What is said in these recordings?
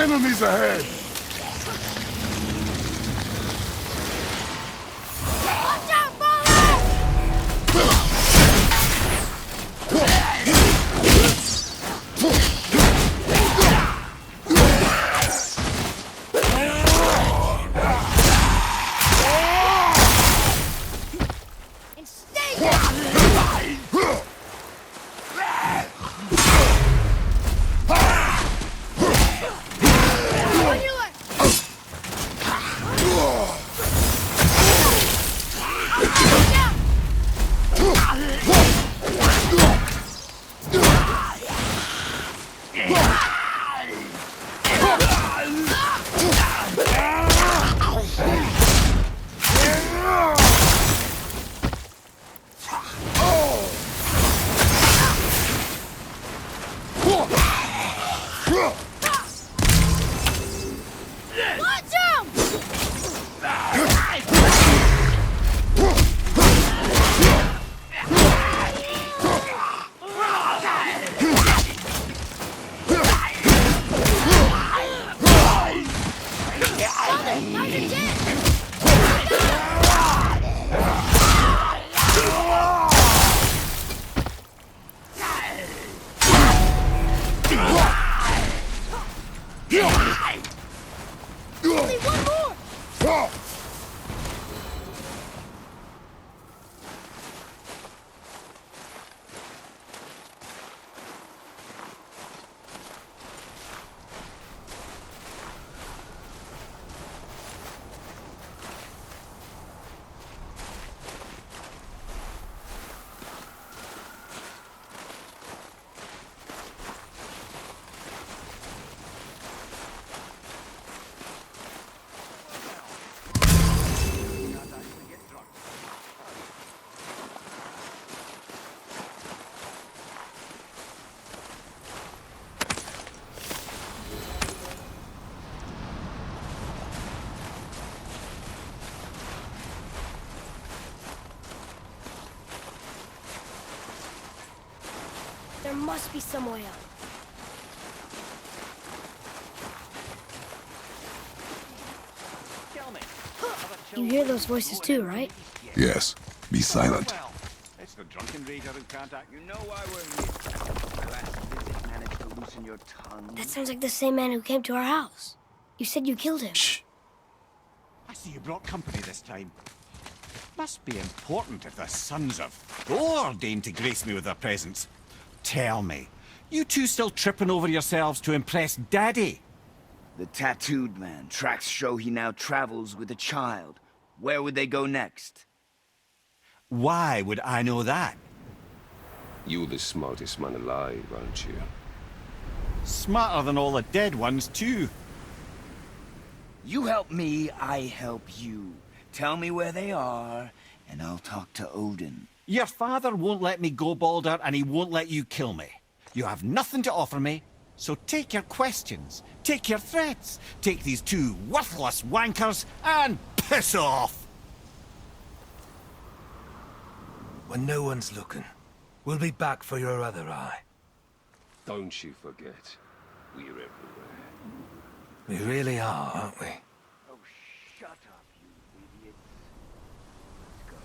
Enemies ahead! Watch out, Bullet! And stay down! On your left! Watch him! Father, how's your jet? Only one more! There must be some way out. You hear those voices too, right? Yes. Be silent. Well, it's the drunken raider who can't act. You know why we're here. Last visit managed to loosen your tongue. That sounds like the same man who came to our house. You said you killed him. Shh. I see you brought company this time. Must be important if the sons of Thor deign to grace me with their presence. Tell me, you two still tripping over yourselves to impress Daddy? The tattooed man. Tracks show he now travels with a child. Where would they go next? Why would I know that? You the smartest man alive, aren't you? Smarter than all the dead ones, too. You help me, I help you. Tell me where they are, and I'll talk to Odin. Your father won't let me go, Baldur, and he won't let you kill me. You have nothing to offer me, so take your questions, take your threats, take these two worthless wankers, and piss off! When no one's looking, we'll be back for your other eye. Don't you forget, we're everywhere. We really are, aren't we? Oh, shut up, you idiots. Let's go.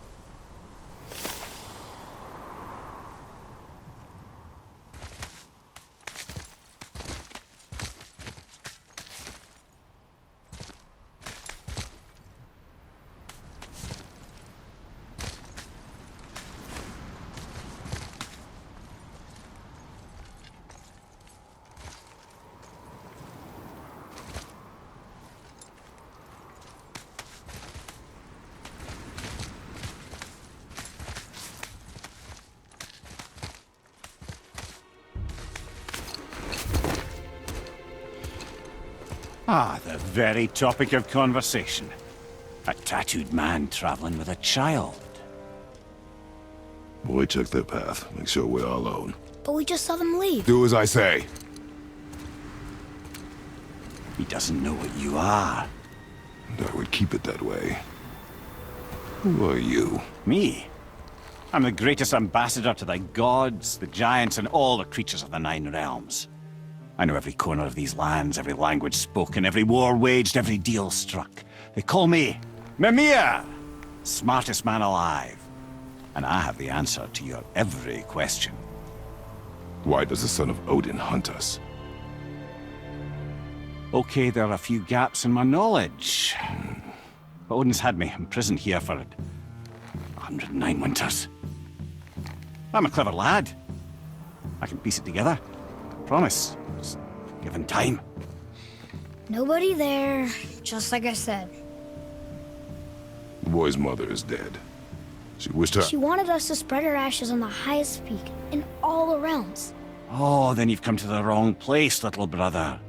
Ah, the very topic of conversation. A tattooed man traveling with a child. Boy, check their path. Make sure we're all alone. But we just saw them leave. Do as I say. He doesn't know what you are. And I would keep it that way. Who are you? Me? I'm the greatest ambassador to the gods, the giants, and all the creatures of the Nine Realms. I know every corner of these lands, every language spoken, every war waged, every deal struck. They call me Mimir, smartest man alive. And I have the answer to your every question. Why does the son of Odin hunt us? Okay, there are a few gaps in my knowledge. But Odin's had me imprisoned here for 109 winters. I'm a clever lad. I can piece it together. Promise. Just given time. Nobody there, just like I said. The boy's mother is dead. She wished her... She wanted us to spread her ashes on the highest peak in all the realms. Oh, then you've come to the wrong place, little brother.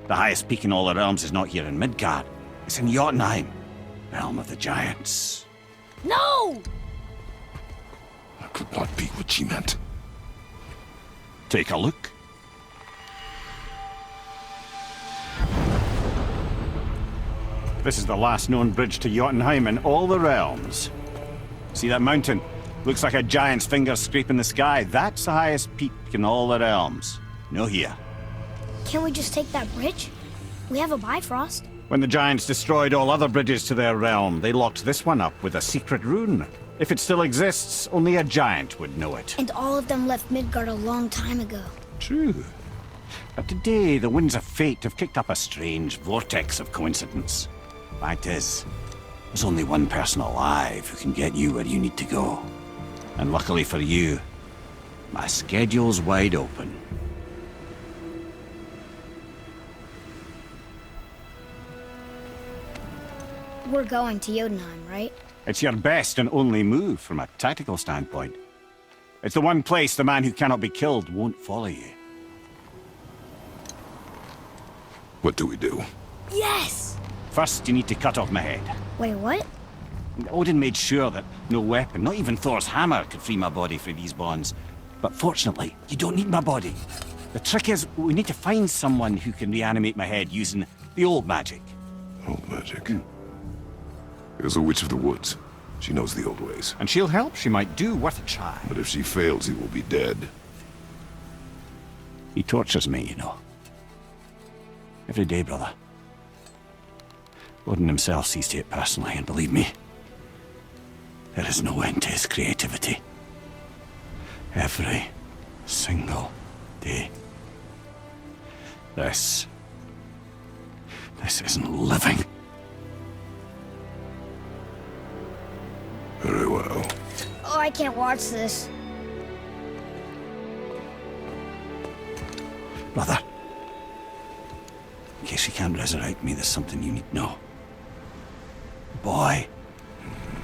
The highest peak in all the realms is not here in Midgard. It's in Jotunheim, realm of the giants. No! That could not be what she meant. Take a look. This is the last known bridge to Jotunheim in all the realms. See that mountain? Looks like a giant's finger scraping the sky. That's the highest peak in all the realms. No here. Can't we just take that bridge? We have a Bifrost. When the giants destroyed all other bridges to their realm, they locked this one up with a secret rune. If it still exists, only a giant would know it. And all of them left Midgard a long time ago. True. But today, the winds of fate have kicked up a strange vortex of coincidence. Fact is, there's only one person alive who can get you where you need to go. And luckily for you, my schedule's wide open. We're going to Jotunheim, right? It's your best and only move from a tactical standpoint. It's the one place the man who cannot be killed won't follow you. What do we do? Yes! First, you need to cut off my head. Wait, what? Odin made sure that no weapon, not even Thor's hammer, could free my body from these bonds. But fortunately, you don't need my body. The trick is, we need to find someone who can reanimate my head using the old magic. Old magic. There's a witch of the woods. She knows the old ways. And she'll help. She might do worth a try. But if she fails, he will be dead. He tortures me, you know. Every day, brother. Odin himself sees to it personally, and believe me, there is no end to his creativity. Every single day. This isn't living. Very well. Oh, I can't watch this. Brother, in case you can't resurrect me, there's something you need to know. Boy,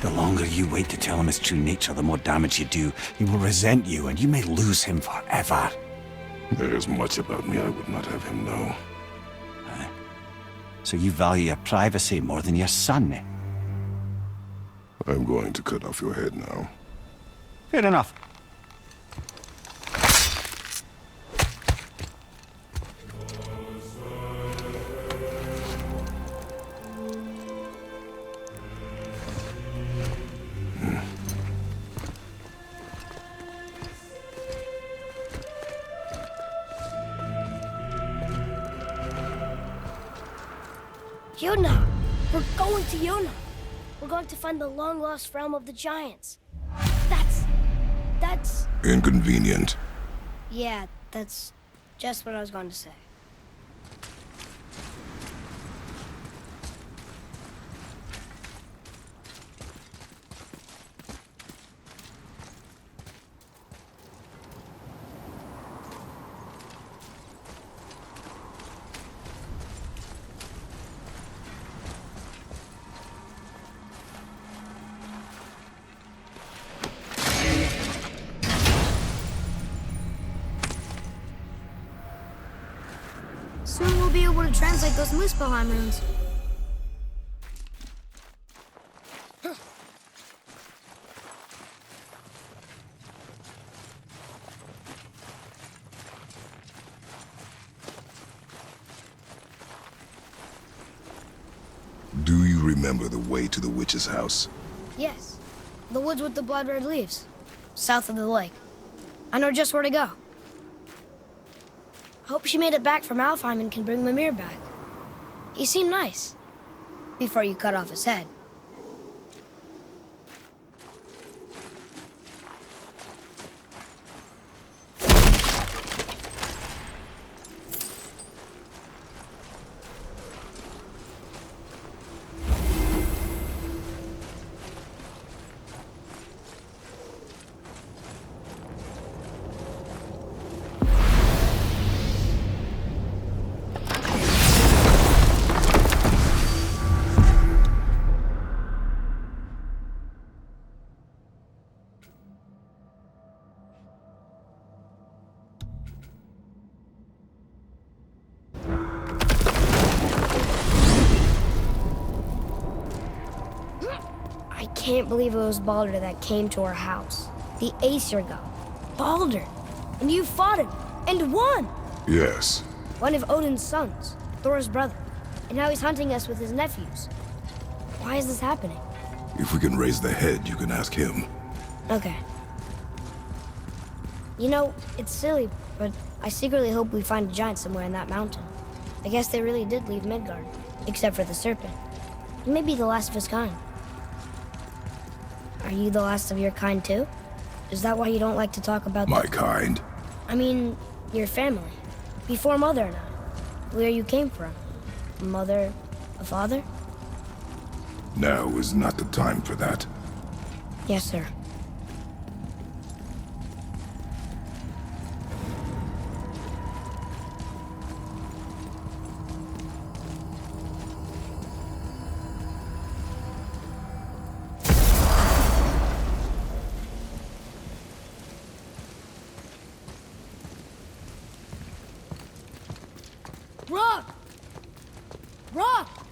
the longer you wait to tell him his true nature, the more damage you do. He will resent you, and you may lose him forever. There is much about me I would not have him know. So you value your privacy more than your son, eh? I'm going to cut off your head now. Fair enough. Jotunheim! We're going to Jotunheim! We're going to find the long-lost realm of the giants. That's... Inconvenient. Yeah, that's just what I was going to say. Soon we'll be able to translate those Muspelheim runes. Do you remember the way to the witch's house? Yes, the woods with the blood-red leaves, south of the lake. I know just where to go. Hope she made it back from Alfheim and can bring Mimir back. He seemed nice. Before you cut off his head. I can't believe it was Baldur that came to our house. The Aesir god. Baldur! And you fought him, and won! Yes. One of Odin's sons, Thor's brother. And now he's hunting us with his nephews. Why is this happening? If we can raise the head, you can ask him. Okay. You know, it's silly, but I secretly hope we find a giant somewhere in that mountain. I guess they really did leave Midgard, except for the serpent. He may be the last of his kind. Are you the last of your kind too? Is that why you don't like to talk about My kind? I mean, your family. Before Mother and I. Where you came from. A mother, a father? Now is not the time for that. Yes, sir. Rock! Rock!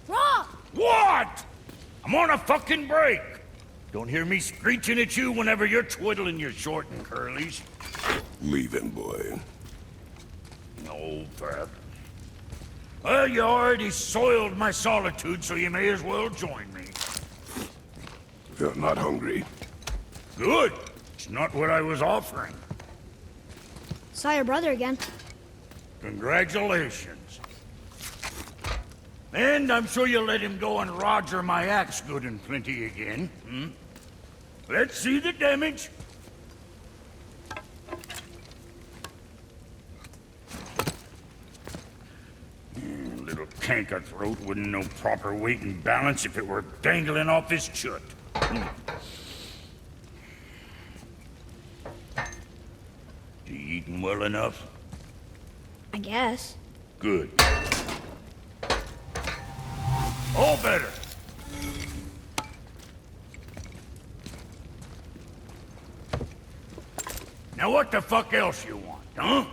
Rock! What? I'm on a fucking break. Don't hear me screeching at you whenever you're twiddling your short and curlies. Leave him, boy. No, Fab. Well, you already soiled my solitude, so you may as well join me. You're not hungry. Good. It's not what I was offering. Saw your brother again. Congratulations. And I'm sure you'll let him go and Roger my axe good and plenty again, hmm? Let's see the damage. Little canker throat wouldn't know proper weight and balance if it were dangling off his chut. You eating well enough? I guess. Good. All better. Now what the fuck else you want, huh?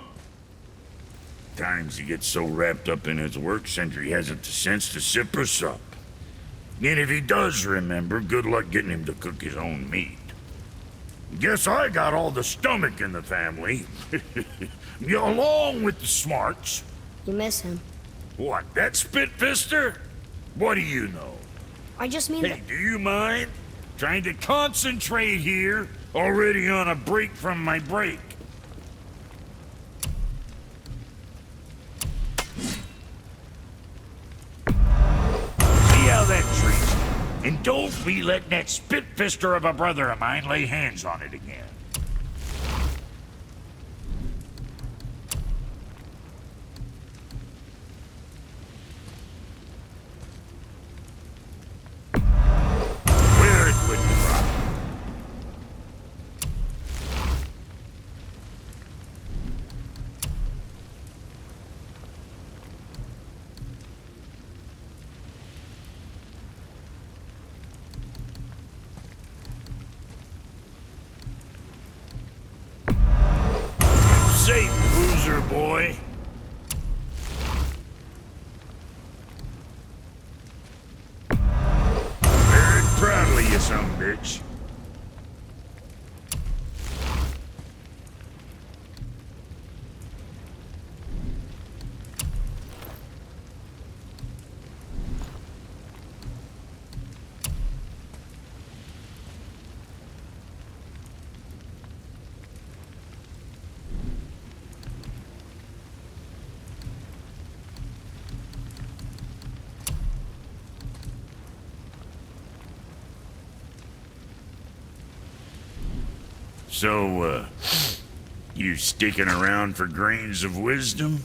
Times he gets so wrapped up in his work, Sentry hasn't the sense to sip or sup. And if he does remember, good luck getting him to cook his own meat. Guess I got all the stomach in the family. Along with the smarts. You miss him. What, that spit-fister? What do you know? I just mean Hey, do you mind? Trying to concentrate here, already on a break from my break. See how that treats you. And don't be letting that spit-fister of a brother of mine lay hands on it again. Where it would drop. Safe, loser boy. Very proudly, you son of a bitch. So, you sticking around for grains of wisdom?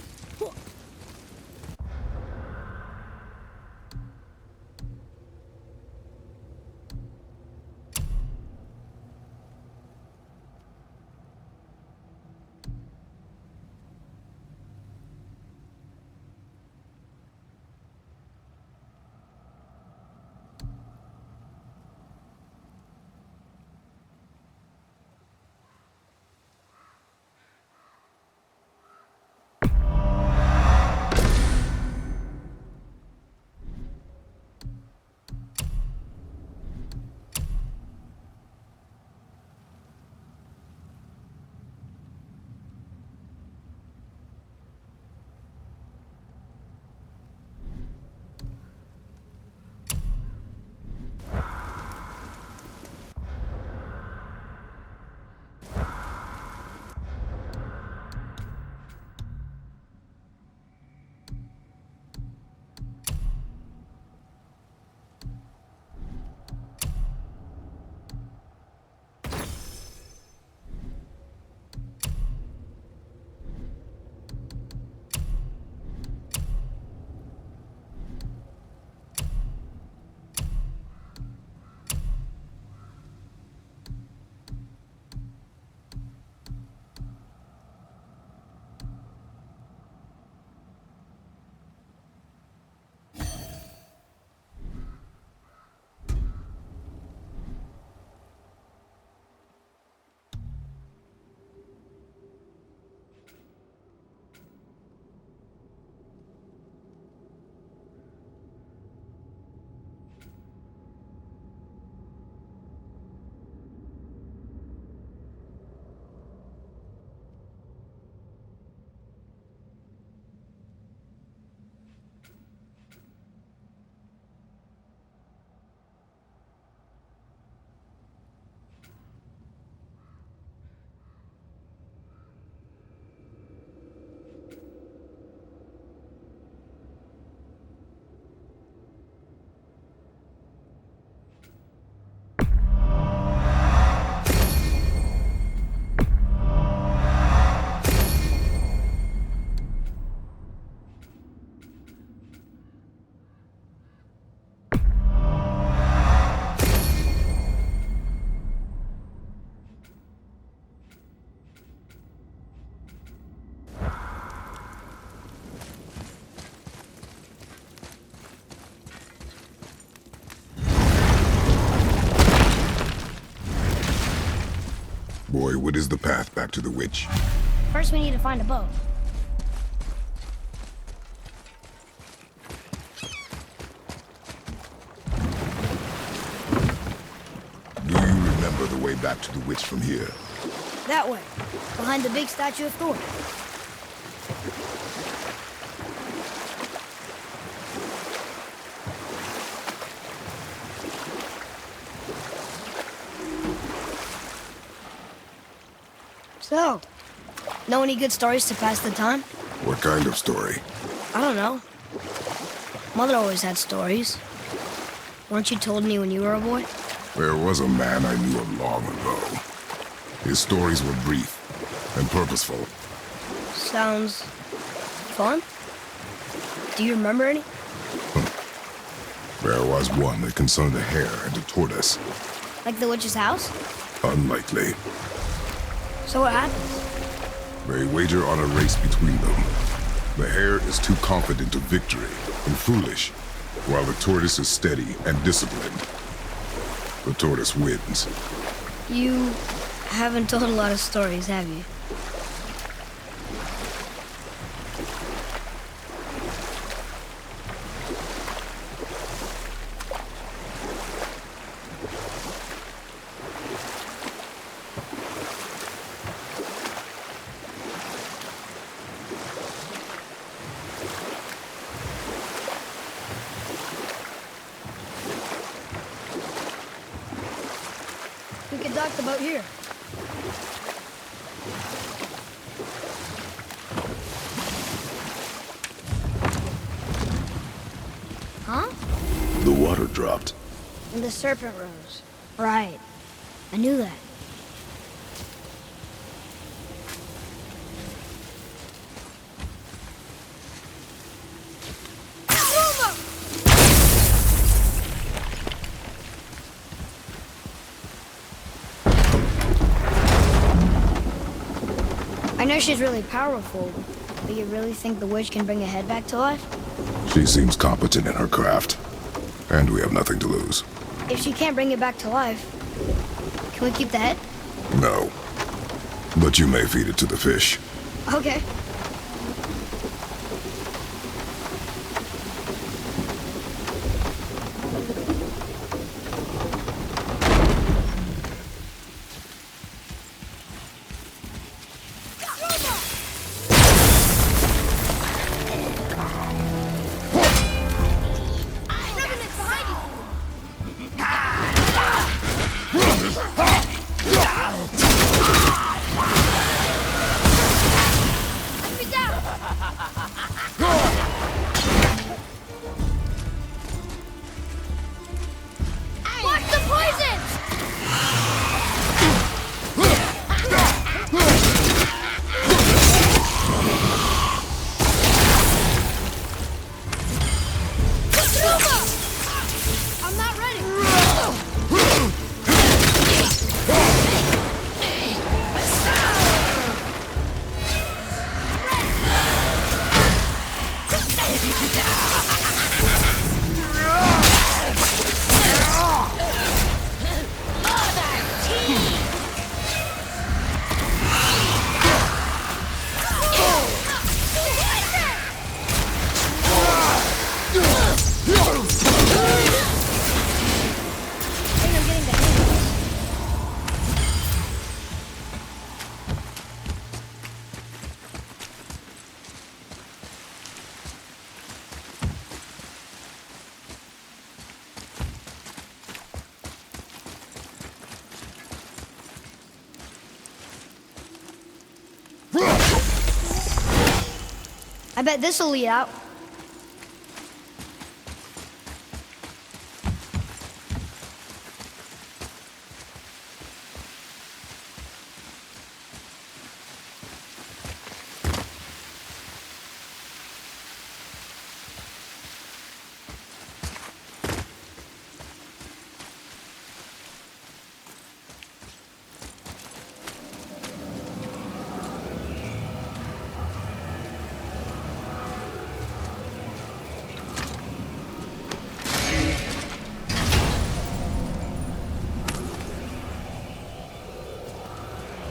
Boy, what is the path back to the witch? First, we need to find a boat. Do you remember the way back to the witch from here? That way, behind the big statue of Thor. So, know any good stories to pass the time? What kind of story? I don't know. Mother always had stories. Weren't you told me when you were a boy? There was a man I knew of long ago. His stories were brief and purposeful. Sounds fun. Do you remember any? There was one that concerned a hare and a tortoise. Like the witch's house? Unlikely. So what happens? They wager on a race between them. The hare is too confident of victory and foolish, while the tortoise is steady and disciplined. The tortoise wins. You haven't told a lot of stories, have you? We could dock the boat here. Huh? The water dropped. And the serpent rose. Right. I knew that. I know she's really powerful, but you really think the witch can bring a head back to life? She seems competent in her craft, and we have nothing to lose. If she can't bring it back to life, can we keep the head? No. But you may feed it to the fish. Okay. Watch the poison! I'm not ready. I think I'm getting the hang of this. I bet this'll lead out.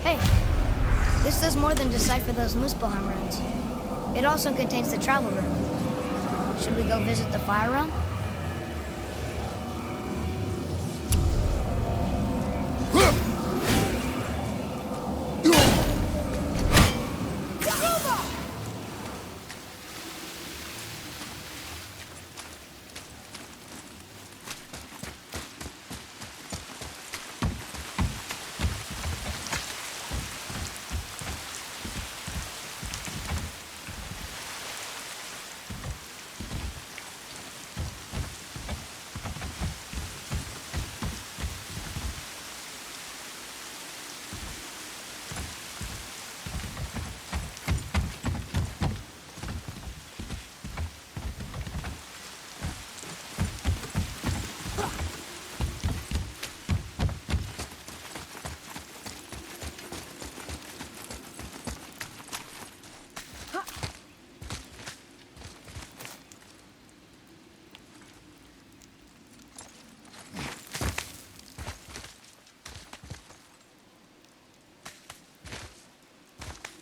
Hey, this does more than decipher those Muspelheim runes. It also contains the travel rune. Should we go visit the Fire Realm?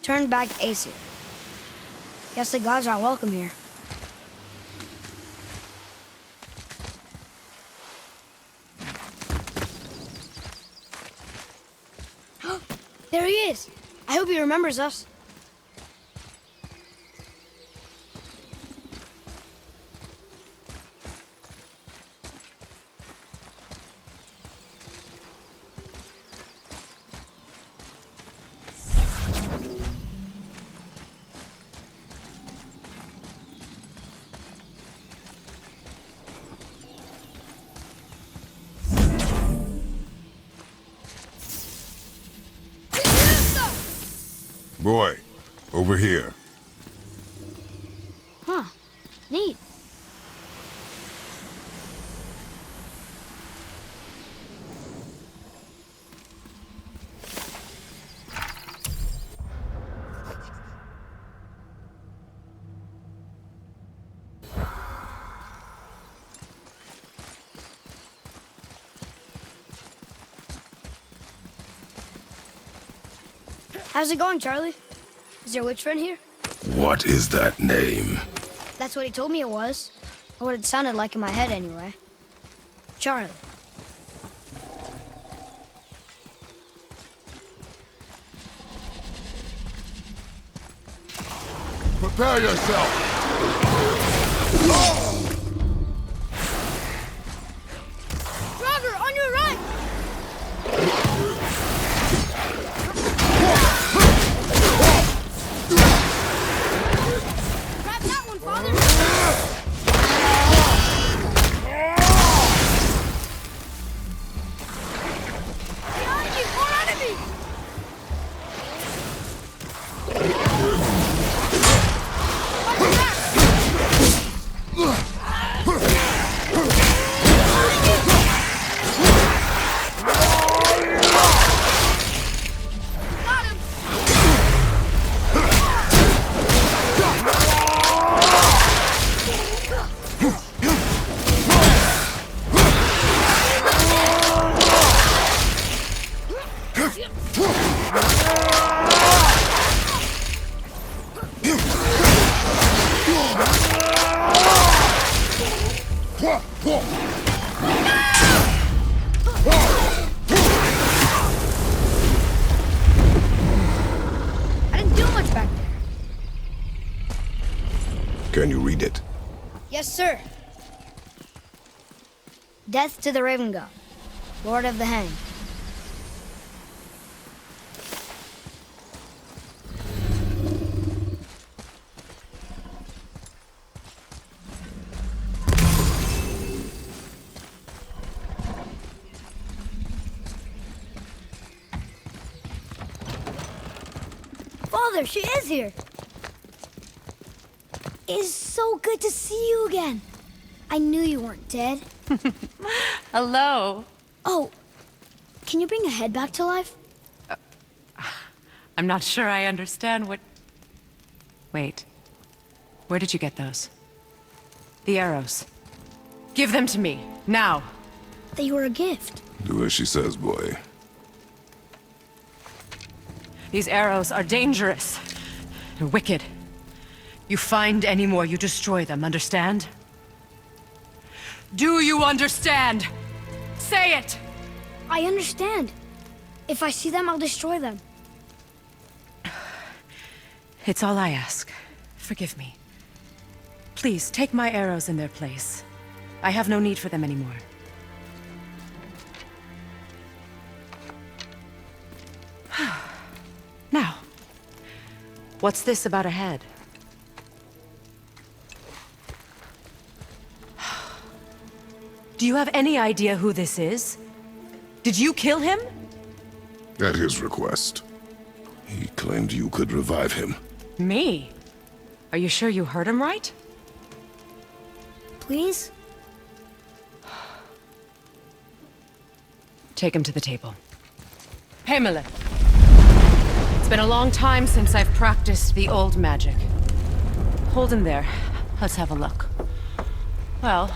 Turn back Aesir. Guess the gods aren't welcome here. There he is! I hope he remembers us. Boy, over here. Huh. Neat. How's it going, Charlie? Is your witch friend here? What is that name? That's what he told me it was. Or what it sounded like in my head, anyway. Charlie. Prepare yourself! Roger, on your right! Grab that one, Father! Behind you! More enemies! Got him! I didn't do much back there. Can you read it? Yes, sir. Death to the Raven God, Lord of the Hanged. Father, she is here. It is so good to see you again. I knew you weren't dead. Hello. Oh, can you bring a head back to life? I'm not sure I understand what... Wait. Where did you get those? The arrows. Give them to me, now. They were a gift. Do as she says, boy. These arrows are dangerous. They're wicked. You find any more, you destroy them, understand? Do you understand? Say it! I understand. If I see them, I'll destroy them. It's all I ask. Forgive me. Please, take my arrows in their place. I have no need for them anymore. Now, what's this about a head? Do you have any idea who this is? Did you kill him? At his request. He claimed you could revive him. Me? Are you sure you heard him right? Please? Take him to the table. Pamela. It's been a long time since I've practiced the old magic. Hold him there. Let's have a look. Well,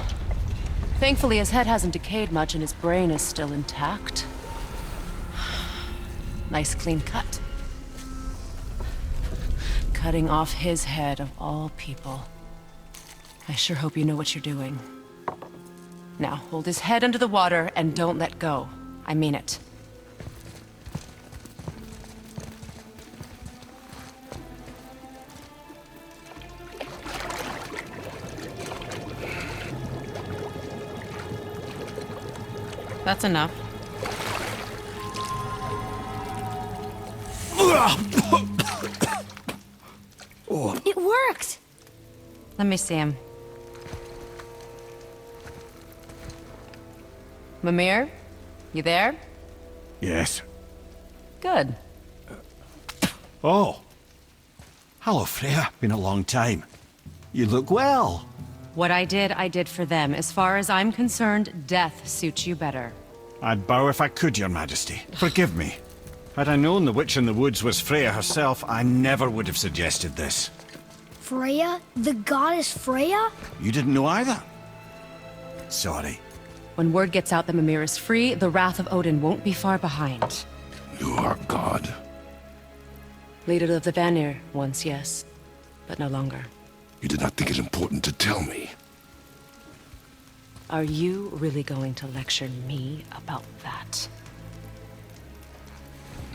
thankfully his head hasn't decayed much and his brain is still intact. Nice clean cut. Cutting off his head of all people. I sure hope you know what you're doing. Now, hold his head under the water and don't let go. I mean it. That's enough. It worked! Let me see him. Mimir? You there? Yes. Good. Oh. Hello, Freya. Been a long time. You look well. What I did for them. As far as I'm concerned, death suits you better. I'd bow if I could, Your Majesty. Forgive me. Had I known the witch in the woods was Freya herself, I never would have suggested this. Freya? The goddess Freya? You didn't know either? Sorry. When word gets out that Mimir is free, the wrath of Odin won't be far behind. You are God. Leader of the Vanir once, yes. But no longer. You did not think it important to tell me. Are you really going to lecture me about that?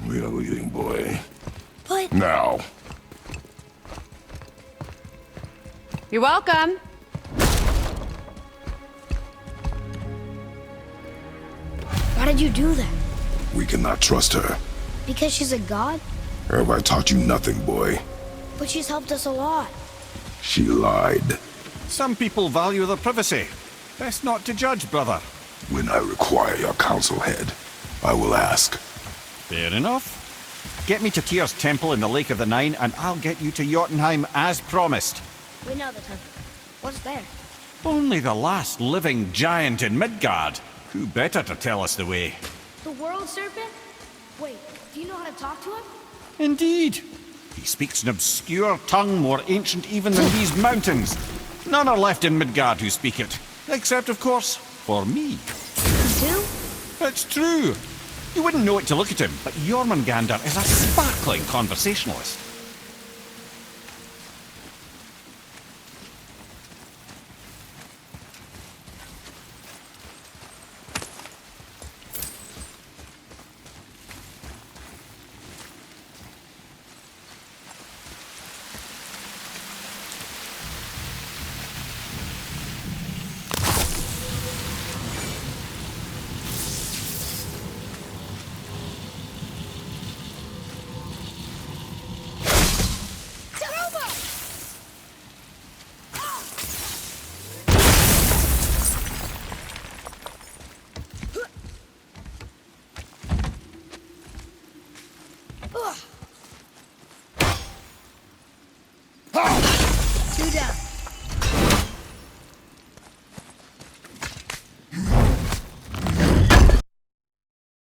We are leaving, boy. But Now. You're welcome! why did you do that? We cannot trust her. Because she's a god? Have I taught you nothing, boy? But she's helped us a lot. She lied. Some people value their privacy. Best not to judge, brother. When I require your council head, I will ask. Fair enough. Get me to Tyr's temple in the Lake of the Nine, and I'll get you to Jotunheim as promised. We know the temple. What's there? Only the last living giant in Midgard. Who better to tell us the way? The world serpent? Wait, do you know how to talk to him? Indeed. He speaks an obscure tongue more ancient even than these mountains. None are left in Midgard who speak it. Except, of course, for me. You do? It's true. You wouldn't know it to look at him, but Jormungandr is a sparkling conversationalist.